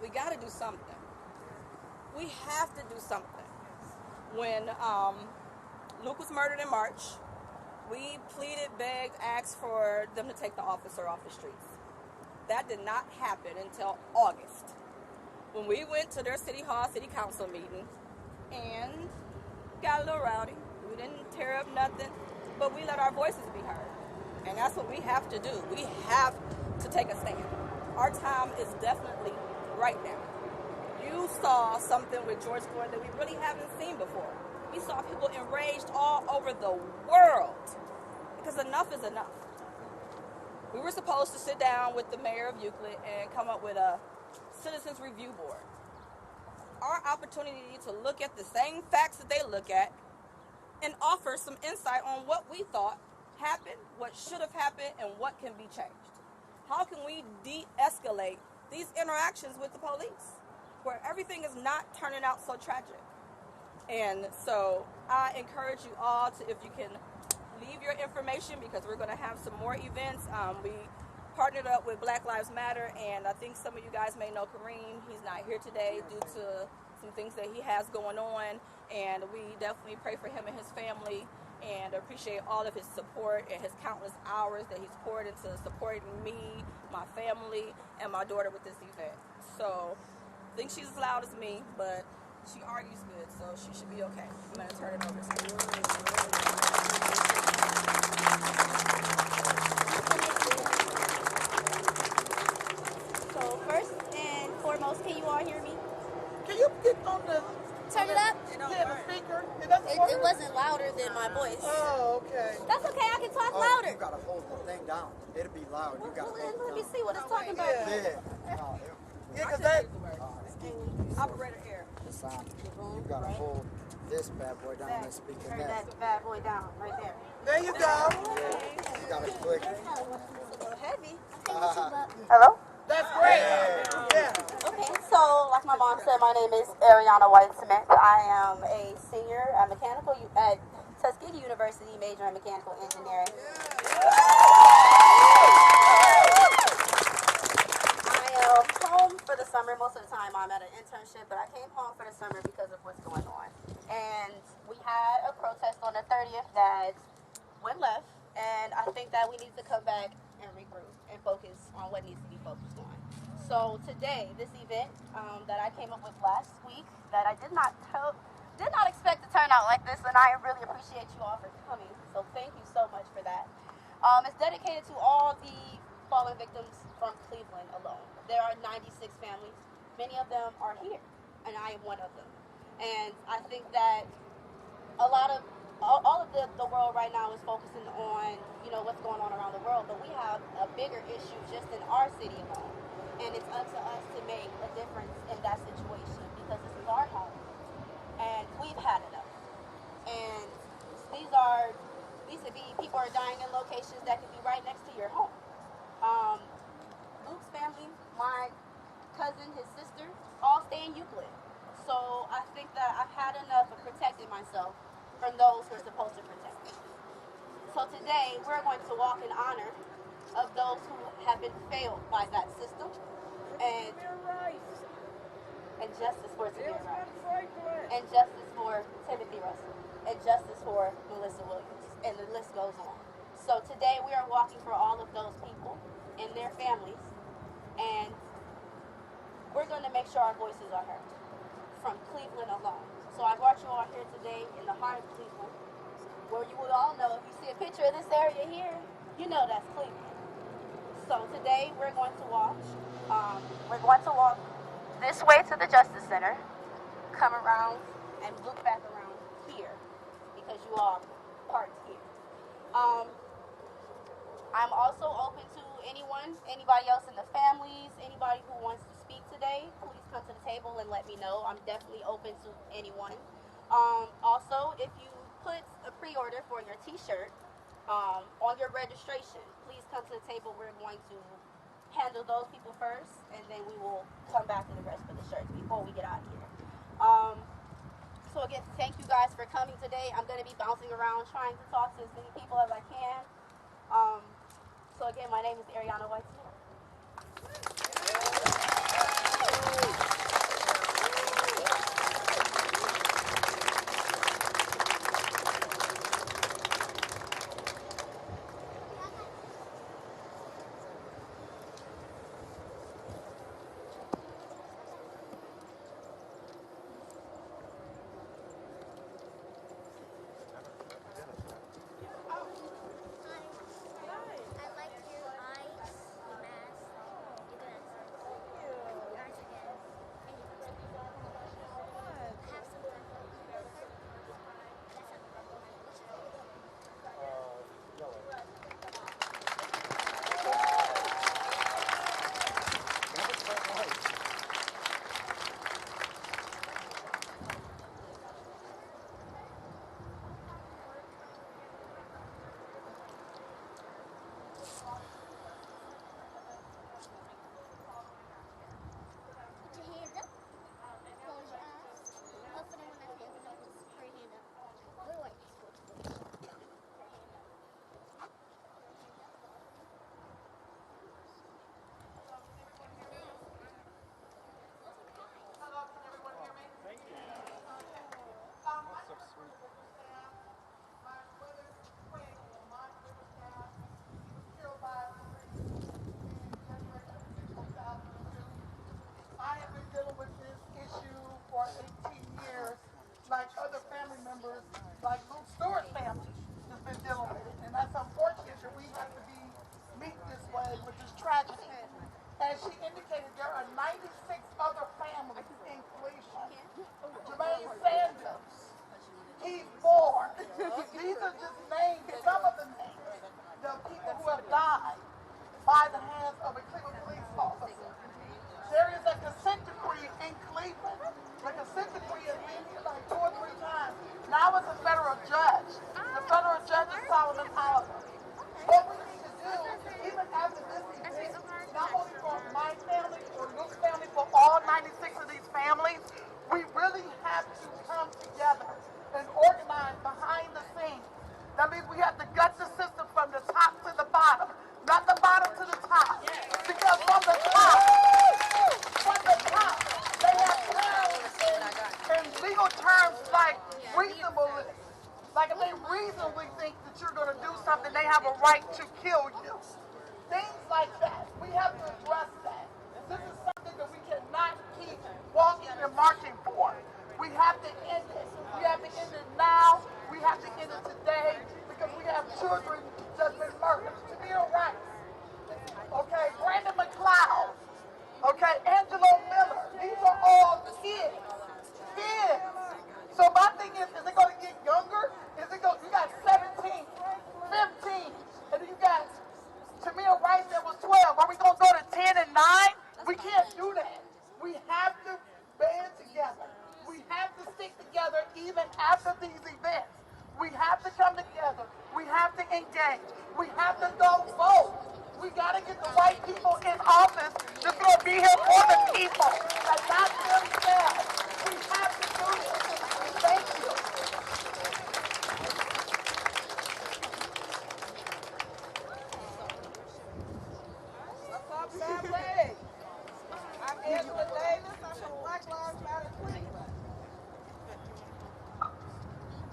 We got to do something. We have to do something. When Luke was murdered in March, we pleaded, begged, asked for them to take the officer off the streets. That did not happen until August, when we went to their city hall, city council meeting, and got a little rowdy. We didn't tear up nothing, but we let our voices be heard. And that's what we have to do. We have to take a stand. Our time is definitely right now. You saw something with George Floyd that we really haven't seen before. We saw people enraged all over the world because enough is enough. We were supposed to sit down with the mayor of Euclid and come up with a citizens review board. Our opportunity to look at the same facts that they look at and offer some insight on what we thought happened, what should have happened, and what can be changed. How can we de-escalate these interactions with the police where everything is not turning out so tragic? And so I encourage you all to, if you can, leave your information, because we're going to have some more events. We partnered up with Black Lives Matter, and I think some of you guys may know Kareem. He's not here today due to some things that he has going on, and we definitely pray for him and his family and appreciate all of his support and his countless hours that he's poured into supporting me, my family, and my daughter with this event. So I think she's as loud as me, but she argues good, so she should be okay. I'm going to turn it over to you. So first and foremost, can you all hear me? Can you get on the... Turn it up? The speaker? It wasn't louder than my voice. Oh, okay. That's okay, I can talk louder. You gotta hold the thing down. It'll be loud. You gotta hold it down. Let me see what it's talking about. Yeah, because that... Operator air. The sound. You gotta hold this bad boy down and speak Turn that. that bad boy down, right there. There you go. You gotta click. It's a little heavy. Hello? That's great. Yeah. Okay, so like my mom said, my name is Ariana White-Cement. I am a senior at Tuskegee University, major in mechanical engineering. I am home for the summer. Most of the time I'm at an internship, but I came home for the summer because of what's going on. And we had a protest on the 30th that went left, and I think that we need to come back and regroup and focus on what needs to be focused on. So today, this event that I came up with last week, that I did not expect to turn out like this, and I really appreciate you all for coming. So thank you so much for that. It's dedicated to all the fallen victims from Cleveland alone. There are 96 families. Many of them are here, and I am one of them. And I think that all of the world right now is focusing on, what's going on around the world, but we have a bigger issue just in our city alone. And it's up to us to make a difference in that situation, because this is our home. And we've had enough. And people are dying in locations that could be right next to your home. Luke's family, my cousin, his sister, all stay in Euclid. So I think that I've had enough of protecting myself from those who are supposed to protect me. So today, we're going to walk in honor of those who have been failed by that system, and justice for Samir Rice, and justice for Timothy Russell, and justice for Melissa Williams, and the list goes on. So today, we are walking for all of those people and their families, and we're going to make sure our voices are heard from Cleveland alone. So I brought you all here today in the heart of Cleveland, where you will all know, if you see a picture of this area here, you know that's Cleveland. So today we're going to walk this way to the Justice Center, come around and look back around here, because you all parked here. I'm also open to anybody else in the families, anybody who wants to speak today. Please come to the table and let me know. I'm definitely open to anyone. Also, if you put a pre-order for your t-shirt on your registration, please come to the table. We're going to handle those people first, and then we will come back to the rest of the shirts before we get out of here. So again, thank you guys for coming today. I'm going to be bouncing around trying to talk to as many people as I can. So again, my name is Ariana White. members, like Luke Stewart's family, has been dealing with it. And that's unfortunate that we have to meet this way, which is tragic. As she indicated, there are 96 other families in Felicia. Jermaine Sanders, Keith Moore. These are just names, some of the names, the people who have died by the hands of a Cleveland police officer. There is a consent decree in Cleveland. The consent decree has been here like 2 or 3 times. Now it's a federal judge. The federal judge is Solomon Oliver. What we need to do, even after this event, not only for my family or Luke's family, for all 96 of these families, we really have to come together and organize behind the scenes. That means we have to gut the system from the top to the bottom, not the bottom to the top. Because from the top, they have terms and legal terms like reasonableness. Like if they reasonably think that you're going to do something, they have a right to kill you. Things like that. We have to address that. This is something that we cannot keep walking and marching for. We have to end it. We have to end it now. We have to end it today because we have children that's been murdered. Tamir Rice. Okay, Brandon McLeod. Okay, Angelo Miller. These are all kids. Kids. So my thing is it going to get younger? You got 17, 15, and then you got Tamir Rice that was 12. Are we going to go to 10 and 9? We can't do that. We have to band together. We have to stick together even after these events. We have to come together. We have to engage. We have to go vote. We got to get the right people in office that's going to be here for the people and not themselves. We have to do this. Thank you. What's up, family? I'm Angela Davis. I'm from Black Lives Matter Cleveland.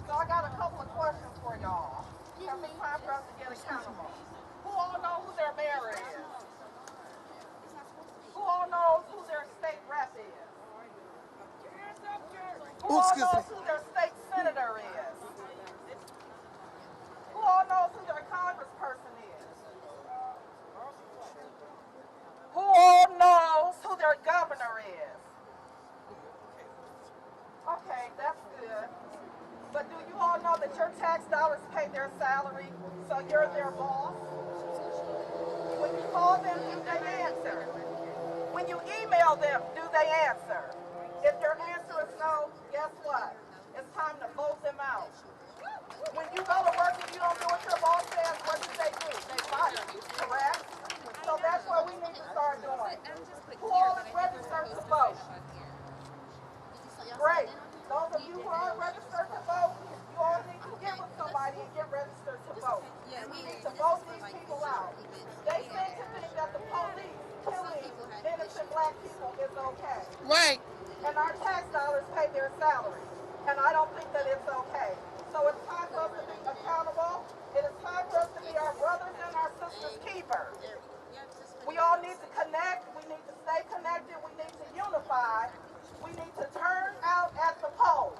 So I got a couple of questions for y'all. Because it's time for us to get accountable. Who all know who their mayor is? Who all knows who their state rep is? Who all knows who their state senator is? Who all knows who their congressperson is? Who all knows who their governor is? Okay, that's good. But do you all know that your tax dollars pay their salary, so you're their boss? When you call them, do they answer? When you email them, do they answer? If their answer is no, guess what? It's time to vote them out. When you go to work and you don't do what your boss says, what do? They fire you, correct? So that's what we need to start doing. Who all is registered to vote? Great. Those of you who aren't registered to vote, you all need to get with somebody and get registered to vote. We need to vote these people out. They seem to think that the police killing innocent black people is okay. Right. And our tax dollars pay their salary. And I don't think that it's okay. So it's time for us to be accountable. It is time for us to be our brothers and our sisters' keepers. We all need to connect. We need to stay connected. We need to unify. We need to turn out at the polls.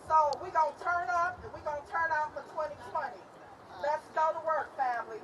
So we're going to turn up and we're going to turn out for 2020. Let's go to work, family.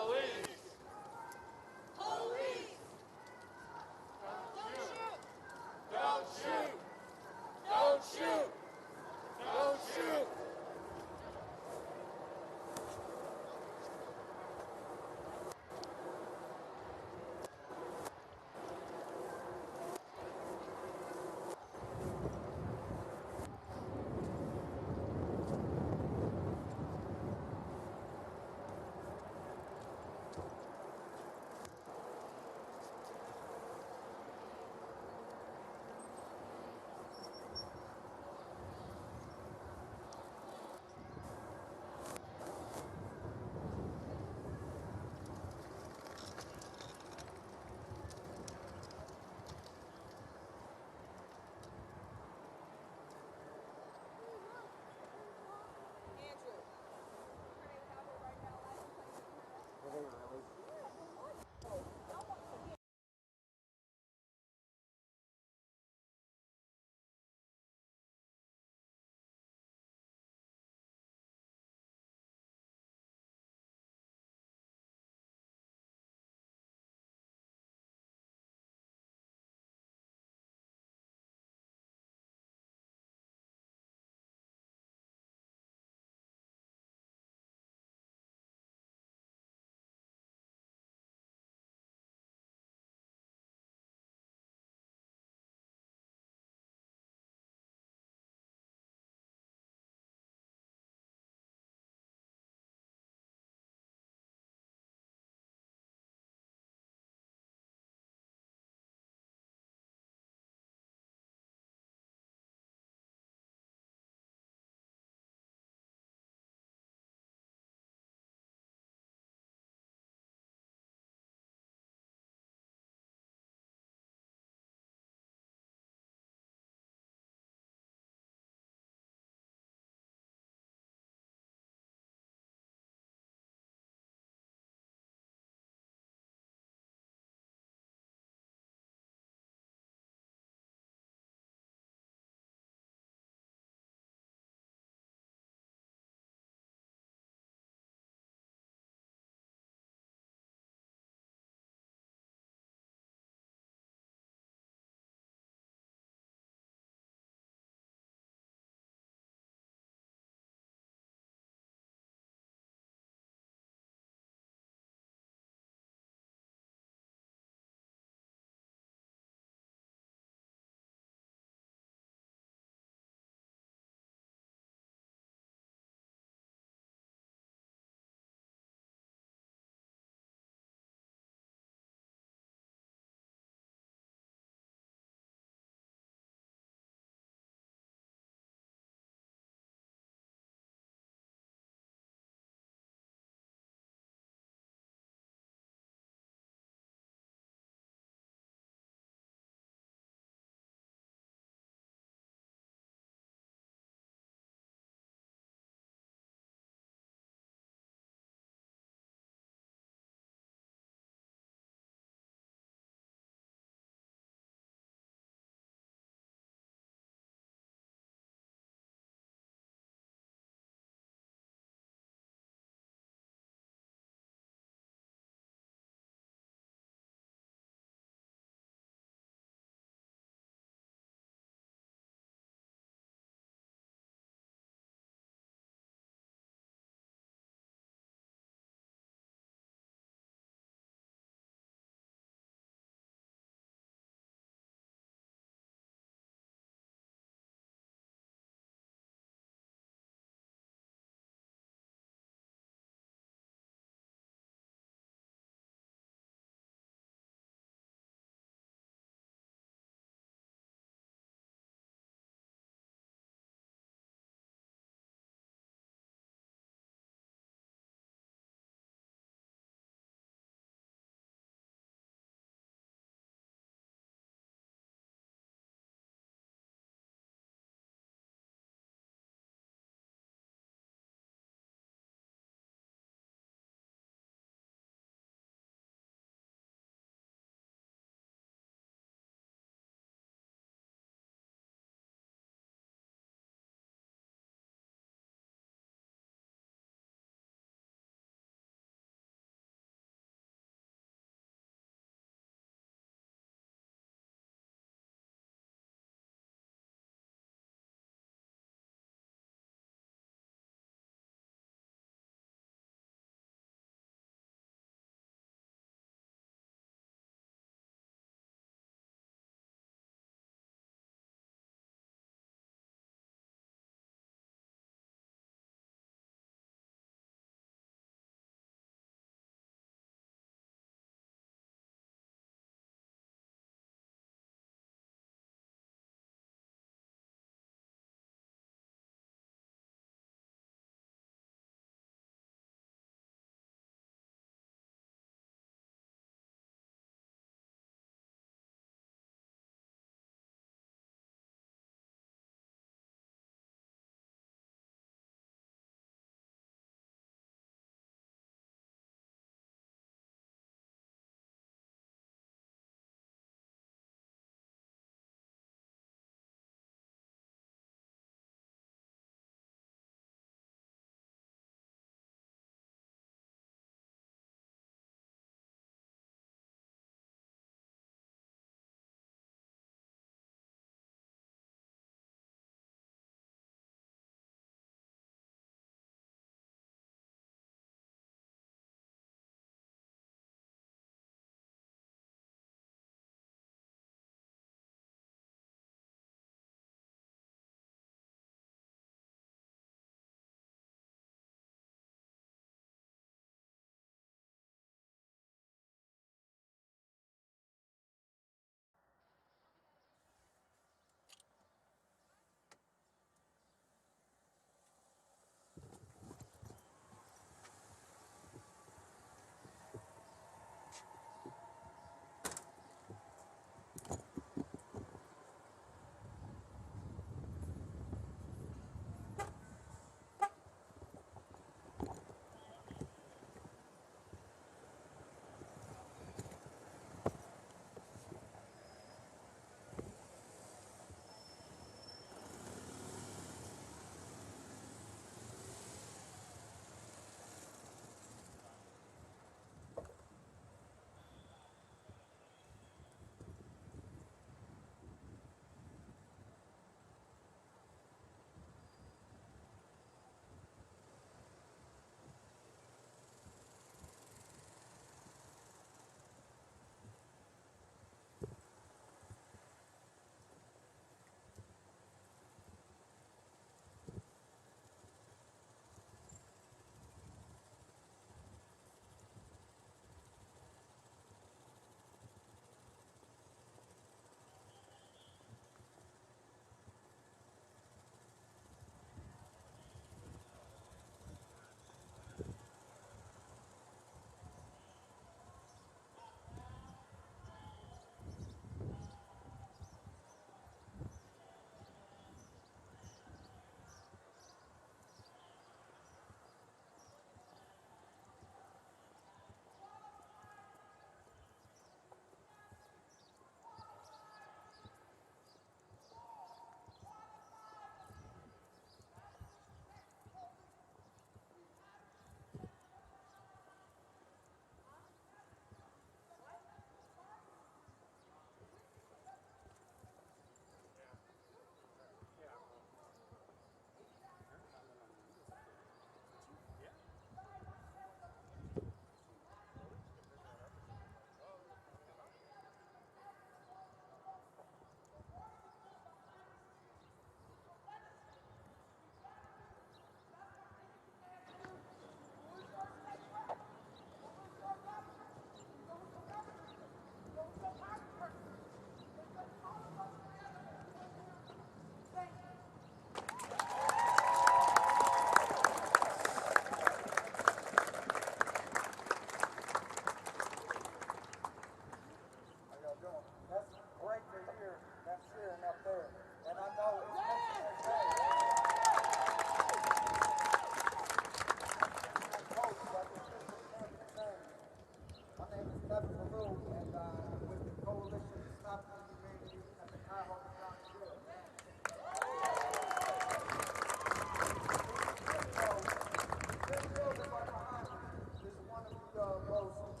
building right behind me is one of the most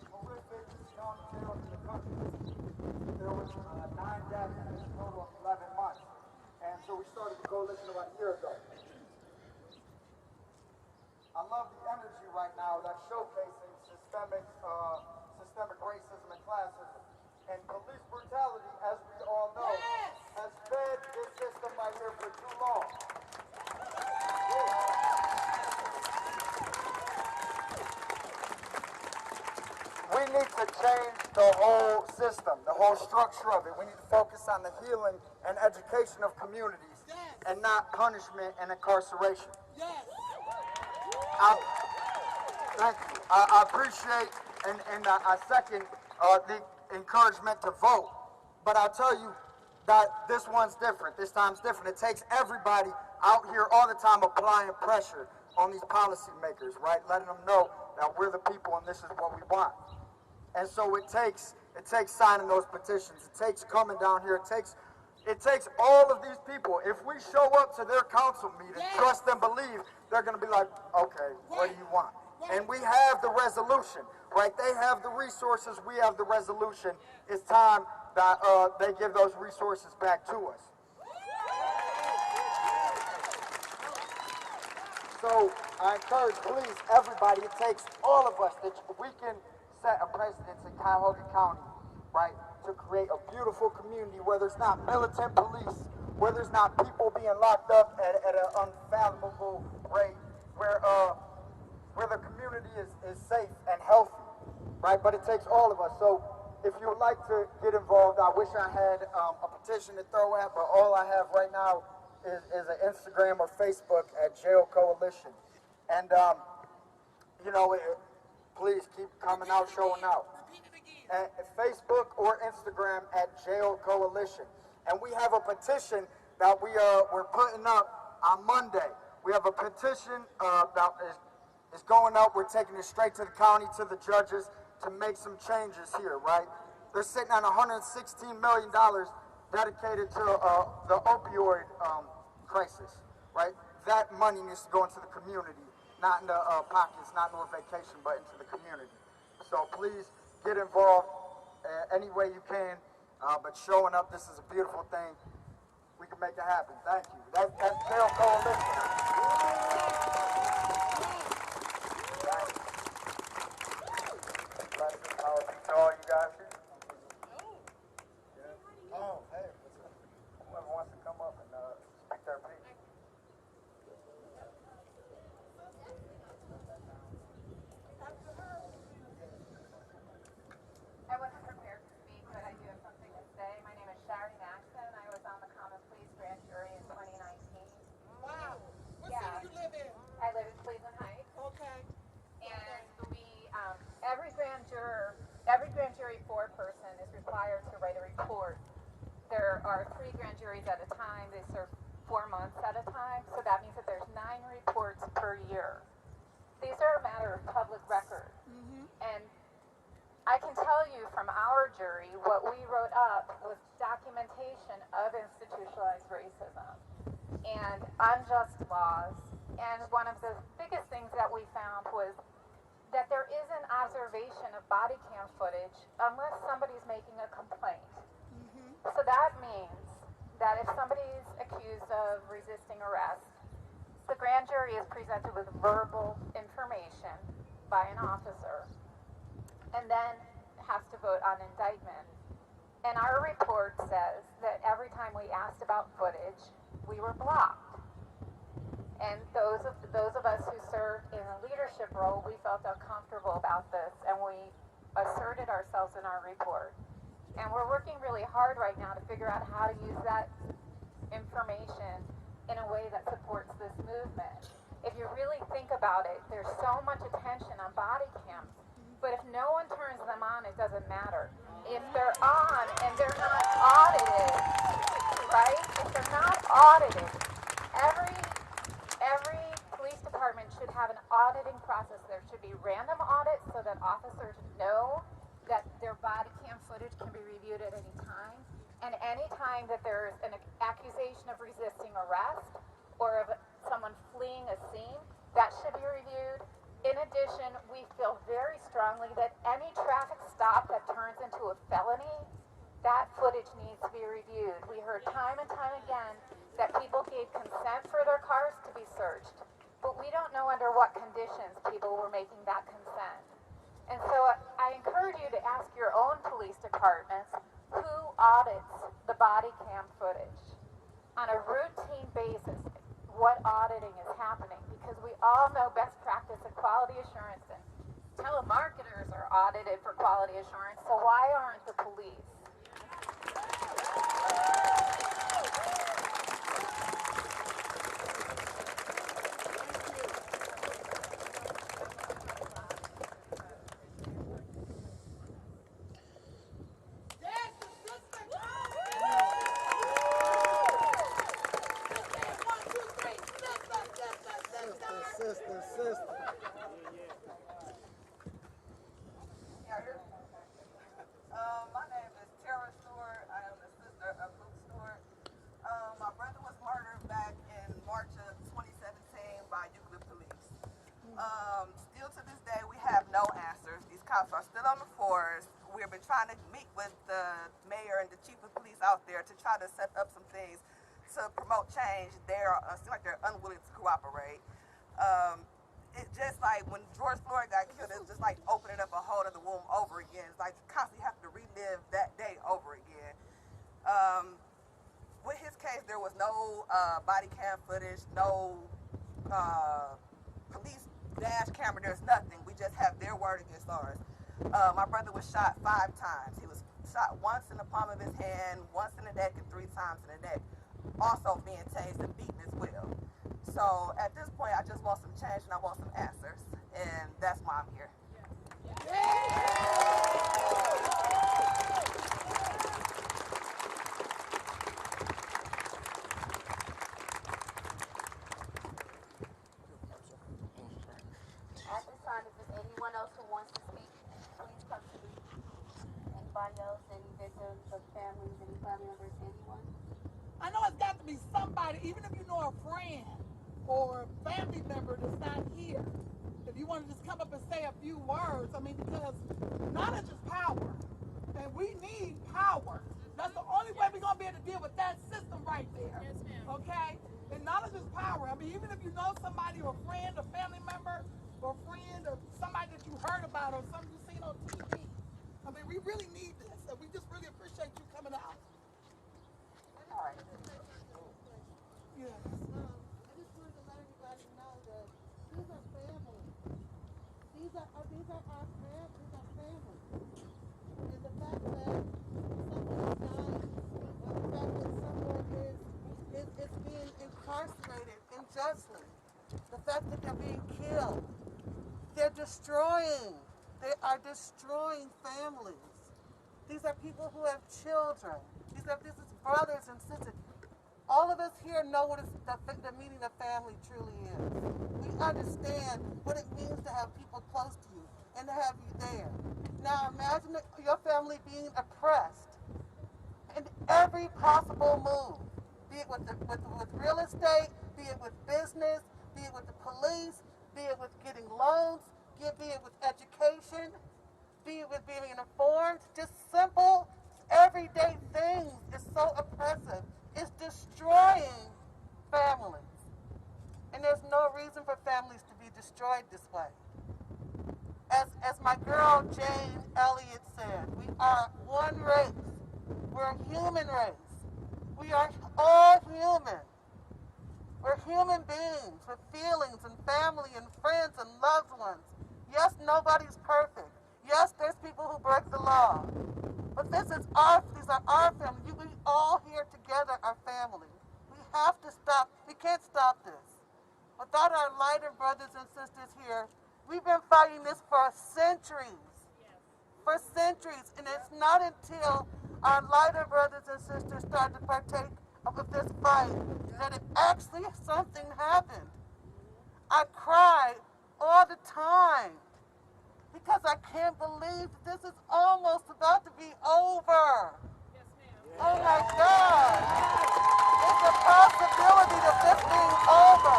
horrific county jails in the country. There was 9 deaths in a total of 11 months. And so we started the coalition about a year ago. I love the energy right now that's showcasing systemic racism and classism. And police brutality, as we all know, has fed this system right here for too long. We need to change the whole system, the whole structure of it. We need to focus on the healing and education of communities and not punishment and incarceration. Thank you. I appreciate and I second the encouragement to vote. But I'll tell you that this one's different. This time's different. It takes everybody out here all the time applying pressure on these policymakers, right? Letting them know that we're the people and this is what we want. And so it takes signing those petitions. It takes coming down here. It takes all of these people. If we show up to their council meeting, trust and believe, they're going to be like, okay, what do you want? And we have the resolution, right? They have the resources. We have the resolution. It's time that they give those resources back to us. So I encourage, please, everybody, it takes all of us that we can set a precedence in Cuyahoga County, right, to create a beautiful community where there's not militant police, where there's not people being locked up at an unfathomable rate, where the community is safe and healthy, right? But it takes all of us. So if you would like to get involved, I wish I had a petition to throw at, but all I have right now is an Instagram or Facebook at Jail Coalition. And, please keep coming out, showing out. At Facebook or Instagram at Jail Coalition. And we have a petition that we're putting up on Monday. We have a petition that is going up. We're taking it straight to the county, to the judges, to make some changes here, right? They're sitting on $116 million dedicated to the opioid crisis, right? That money needs to go into the community, not in the pockets, not into a vacation, but into the community. So please get involved any way you can, but showing up, this is a beautiful thing. We can make it happen. Thank you. That's Jail Coalition. Blessings, power be to all you guys here. Oh, hey, what's up? Whoever wants to come up and speak their piece. I wasn't prepared to speak, but I do have something to say. My name is Shari Maxon. I was on the Common Pleas Grand Jury in 2019. Wow. What Yeah. city you live in? I live in Cleveland Heights, Okay. and every grand jury foreperson is required to write a report. There are 3 grand juries at a time. They serve 4 months at a time, so that means that there's 9 reports per year. These are a matter of public record, and I can tell you from our jury, what we wrote up was documentation of institutionalized racism and unjust laws. And one of the biggest things that we found was that there is an observation of body cam footage unless somebody's making a complaint. So that means that if somebody's accused of resisting arrest, the grand jury is presented with verbal information by an officer and then has to vote on indictment. And our report says that every time we asked about footage, we were blocked. And those of us who served in a leadership role, we felt uncomfortable about this, and we asserted ourselves in our report. And we're working really hard right now to figure out how to use that information in a way that supports this movement. If you really think about it, there's so much attention on body cams, but if no one turns them on, it doesn't matter. If they're on and they're not audited, right? If they're not audited, every police department should have an auditing process. There should be random audits so that officers know that their body cam footage can be reviewed at any time. And any time that there's an accusation of resisting arrest or of someone fleeing a scene, That should be reviewed. In addition, we feel very strongly that any traffic stop that turns into a felony, that footage needs to be reviewed. We heard time and time again that people gave consent for their cars to be searched, but we don't know under what conditions people were making that consent. And so I encourage you to ask your own police departments who audits the body cam footage on a routine basis. What auditing is happening, because we all know best practice of quality assurance, and telemarketers are audited for quality assurance, so why aren't the police? Sister. My name is Tara Stewart. I am the sister of Luke Stewart. My brother was murdered back in March of 2017 by Euclid police. Still to this day, we have no answers. These cops are still on the force. We've been trying to meet with the mayor and the chief of police out there to try to set up some things to promote change. They seem like they're unwilling to cooperate. It's just like when George Floyd got killed, it's just like opening up a whole other womb over again. It's like constantly have to relive that day over again. With his case, there was no body cam footage, no police dash camera, there's nothing. We just have their word against ours. My brother was shot 5 times. He was shot once in the palm of his hand, once in the neck, and 3 times in the neck. Also being tased and beaten as well. So at this point, I just want some change and I want some answers. And that's why I'm here. At this time, if there's anyone else who wants to speak, please come to me. Anybody else? Any victims of families, any family members, anyone? I know it's got to be somebody, even if you know a friend or a family member that's not here. If you want to just come up and say a few words, I mean, because knowledge is power, and we need power. That's the only way we're going to be able to deal with that system right there. Yes, ma'am. Okay? And knowledge is power. I mean, even if you know somebody or a friend, a family member, or a friend, or somebody that you heard about, or something you've seen on TV. I mean, we really need this, and we just really appreciate you coming out. All right. Yes. I just wanted to let everybody know that these are families. These are our friends. These are families. And the fact that someone is dying, or the fact that someone is being incarcerated unjustly, the fact that they're being killed, they're destroying. They are destroying families. These are people who have children. This is brothers and sisters. All of us here know what the meaning of family truly is. We understand what it means to have people close to you and to have you there. Now imagine your family being oppressed in every possible move, be it with real estate, be it with business, be it with the police, be it with getting loans, be it with education, be it with being informed. Just simple, everyday things is so oppressive. It's destroying families. And there's no reason for families to be destroyed this way. As my girl Jane Elliott said, we are one race. We're a human race. We are all human. We're human beings with feelings and family and friends and loved ones. Yes, nobody's perfect. Yes, there's people who break the law. But these are our family. We all here together are family. We have to stop. We can't stop this. Without our lighter brothers and sisters here, we've been fighting this for centuries. For centuries. And it's not until our lighter brothers and sisters start to partake of this fight that it actually something happened. I cry all the time because I can't believe this is almost about to be over. Yes, ma'am. Oh my God. It's a possibility of this being over.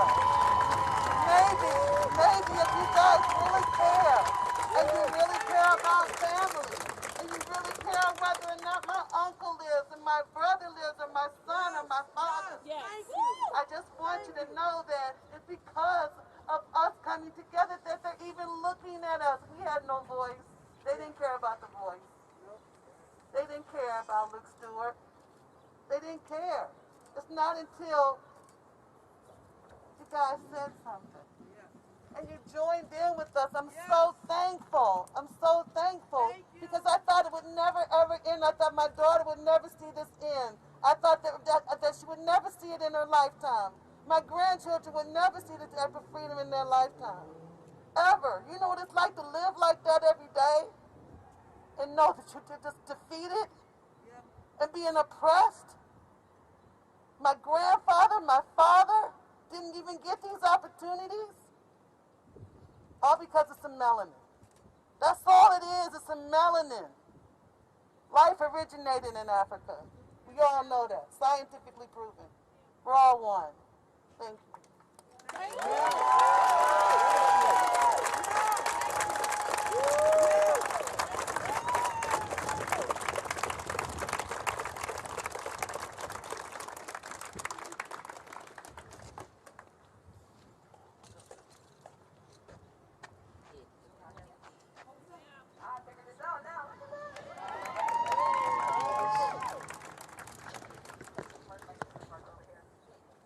maybe if you guys really care, and you really care about family, and you really care whether or not my uncle lives, and my brother lives, or my son, or my father. Yes. I just want you to know that it's because of us coming together that they're even looking at us. We had no voice. They didn't care about the voice. They didn't care about Luke Stewart. They didn't care. It's not until you guys said something. And you joined in with us. I'm so thankful. I'm so thankful. Because I thought it would never, ever end. I thought my daughter would never see this end. I thought that she would never see it in her lifetime. My grandchildren would never see the type of freedom in their lifetime. Ever. You know what it's like to live like that every day? And know that you're just defeated? And being oppressed? My grandfather, my father, didn't even get these opportunities. All because of some melanin. That's all it is. It's some melanin. Life originated in Africa. We all know that. Scientifically proven. We're all one. Thank you.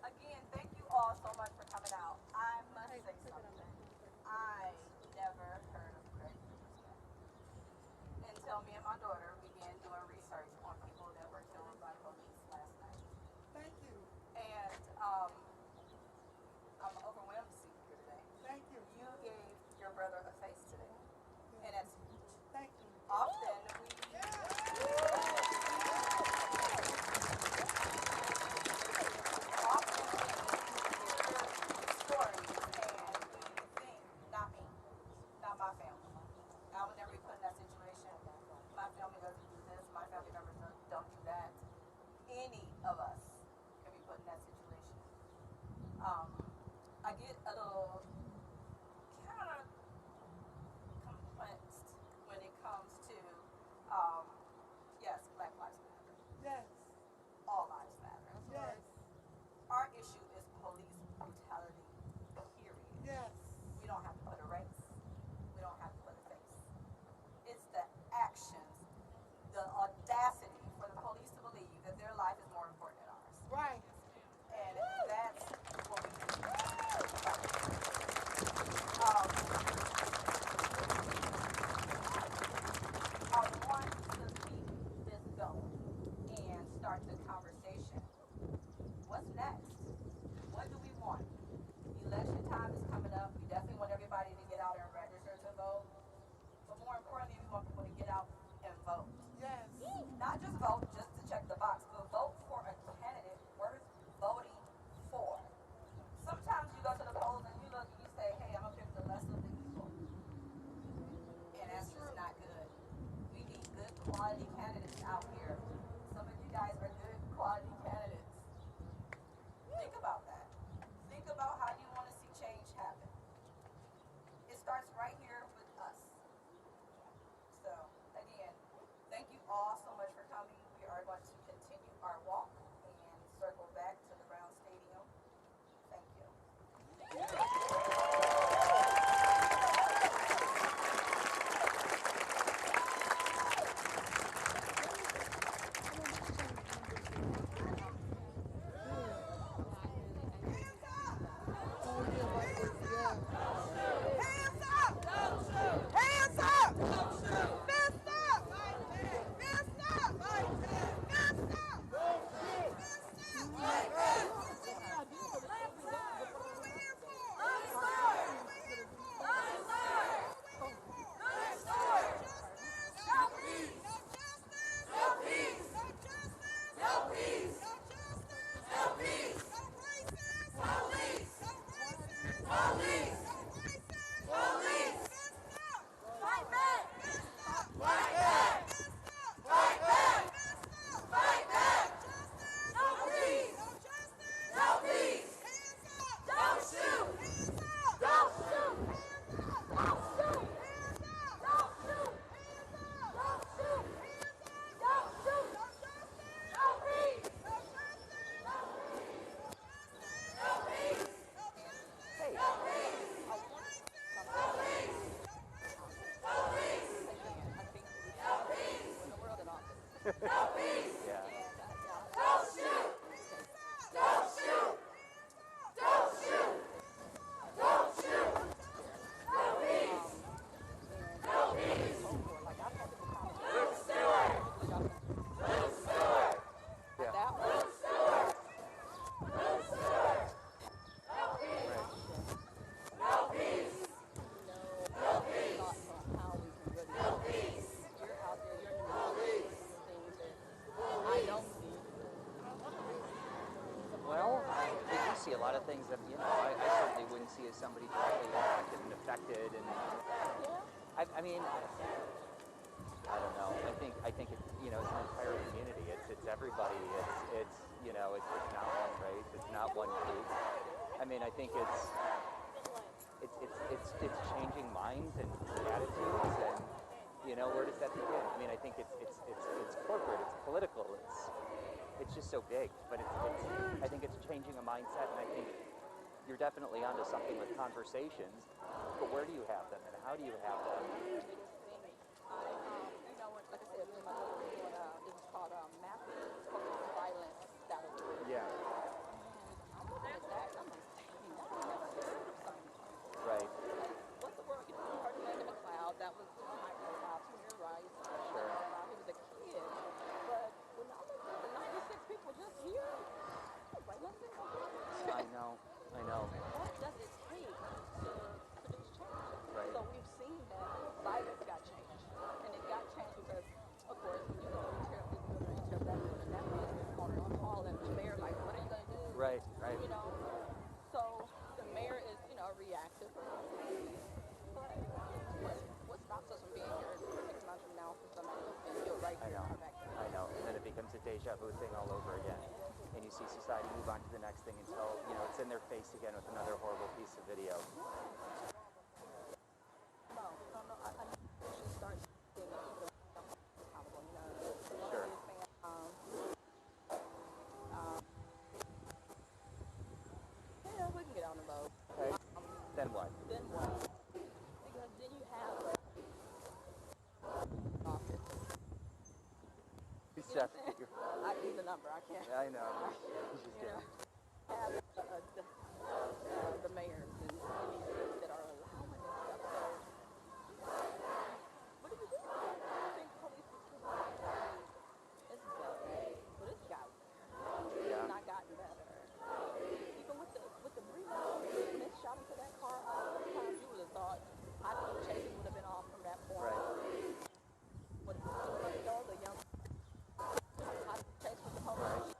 Again, thank you all so much for coming out. I must say something. I never heard of credit until me and my daughter began doing research on people that were killed by police last night. Thank you. And I'm overwhelmed to see you here today. Thank you. You gave your brother a face today, and that's huge. Thank you. Often stories and we think, not me, not my family. I would never be put in that situation. My family doesn't do this. My family members don't do that. Any of us can be put in that situation. I get a little kind of complexed when it comes to, yes, Black Lives Matter. Yes. All lives matter. Yes. Our issue is police brutality, period. Yes. We don't have to put a race. We don't have to put a face. It's the actions, the audacity for the police to believe that their life is more important than ours. Right. And that's what we do. I want to keep this going and start the conversation. What's next? What do we want? Election time is coming up. We definitely want everybody to get out and register to vote. But more importantly, we want people to get out and vote. Yes. Not just vote just to check the box, but vote for a candidate worth voting for. Sometimes you go to the polls and you look and you say, hey, I'm going to pick the less of the evil. And that's just not good. We need good quality candidates out here. Some of you guys are good quality candidates. Think about that. Think about how you want to see change happen. It starts right here with us. So, again, thank you all so much for coming. We are going to continue things that, you know, I certainly wouldn't see as somebody directly impacted and affected. And I mean, I don't know. I think it's, you know, it's an entire community. It's everybody. It's you know, it's not one race. It's not one group. I mean, I think it's changing minds and attitudes, and you know, where does that begin? I mean, I think it's corporate, it's political, it's just so big. But I think it's changing a mindset, and I think you're definitely onto something with conversations. But where do you have them, and how do you have them? You know, like I said, me and my daughter were doing, it was called mapping police violence statistics. Yeah. And I'm looking at that, and I'm like, dang, I never heard of something. Right. What's the word? You know, you heard of Landon McLeod. That was, you know, my profile, Tamir Rice. Sure. He was a kid. But when I looked at the 96 people just here, I was like, let's think about it. I know. What does it take to produce change? Right. So we've seen that violence got changed. And it got changed because, of course, when you go and tear up this building and tear up that building, that man is on call, and the mayor, like, what are you going to do? Right. You know? So the mayor is, you know, reactive. But what stops us from being here 6 months from now for somebody and you're right here in our backyard? I know. And then it becomes a deja vu thing all over again. And you see society move on to the next thing until, you know, it's in their face again with another horrible piece of video. No. I think we should start being accountable, you know. Sure. Yeah, we can get on the road. Okay. Then what? Then what? Because then you have office. You You know what I'm saying? I need the number. I can't. I know. You know, have the mayors and any cities that are allowing this stuff. So, what do we do? I think police is it's better, but it's gotten better. It's not gotten better. Even with the breathing, when it shot into that car, sometimes you would have thought hot chasing would have been off from that point. Right. But you know, the young hot chase with the police.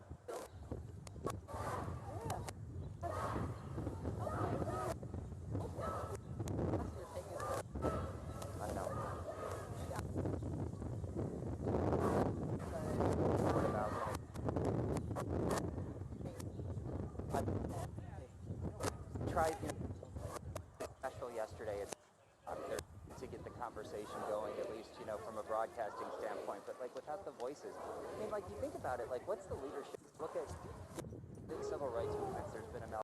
I know. I tried special yesterday to get the conversation going, at least, you know, from a broadcasting standpoint, but like without the voices. I mean, like, you think about it, like, what's the leadership? Look at the civil rights movements. There's been a